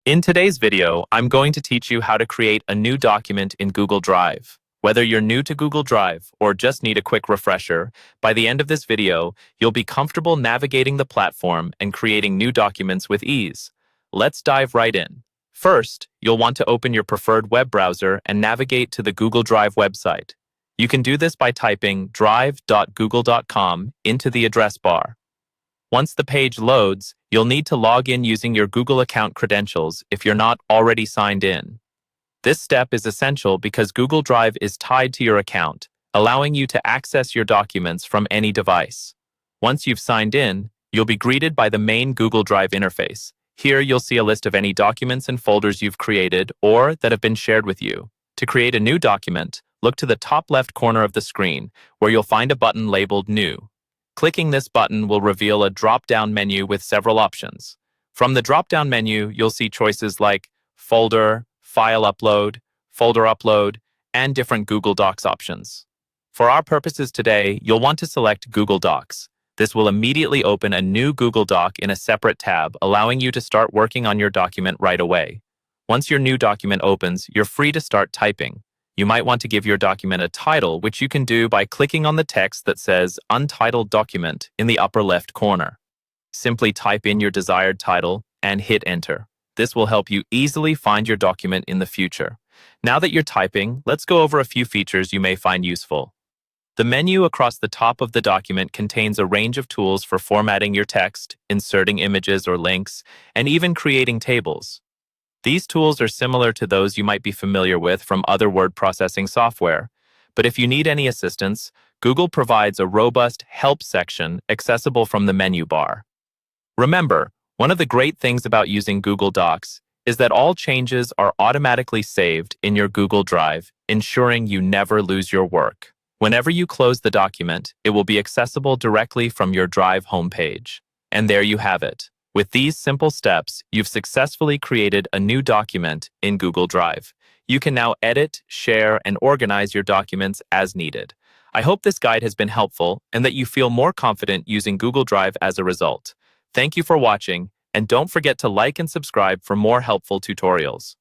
In today's video, I'm going to teach you how to create a new document in Google Drive. Whether you're new to Google Drive or just need a quick refresher, by the end of this video, you'll be comfortable navigating the platform and creating new documents with ease. Let's dive right in. First, you'll want to open your preferred web browser and navigate to the Google Drive website. You can do this by typing drive.google.com into the address bar. Once the page loads, you'll need to log in using your Google account credentials if you're not already signed in. This step is essential because Google Drive is tied to your account, allowing you to access your documents from any device. Once you've signed in, you'll be greeted by the main Google Drive interface. Here you'll see a list of any documents and folders you've created or that have been shared with you. To create a new document, look to the top left corner of the screen, where you'll find a button labeled New. Clicking this button will reveal a drop-down menu with several options. From the drop-down menu, you'll see choices like Folder, File Upload, Folder Upload, and different Google Docs options. For our purposes today, you'll want to select Google Docs. This will immediately open a new Google Doc in a separate tab, allowing you to start working on your document right away. Once your new document opens, you're free to start typing. You might want to give your document a title, which you can do by clicking on the text that says Untitled Document in the upper left corner. Simply type in your desired title and hit Enter. This will help you easily find your document in the future. Now that you're typing, let's go over a few features you may find useful. The menu across the top of the document contains a range of tools for formatting your text, inserting images or links, and even creating tables. These tools are similar to those you might be familiar with from other word processing software. But if you need any assistance, Google provides a robust help section accessible from the menu bar. Remember, one of the great things about using Google Docs is that all changes are automatically saved in your Google Drive, ensuring you never lose your work. Whenever you close the document, it will be accessible directly from your Drive homepage. And there you have it. With these simple steps, you've successfully created a new document in Google Drive. You can now edit, share, and organize your documents as needed. I hope this guide has been helpful and that you feel more confident using Google Drive as a result. Thank you for watching, and don't forget to like and subscribe for more helpful tutorials.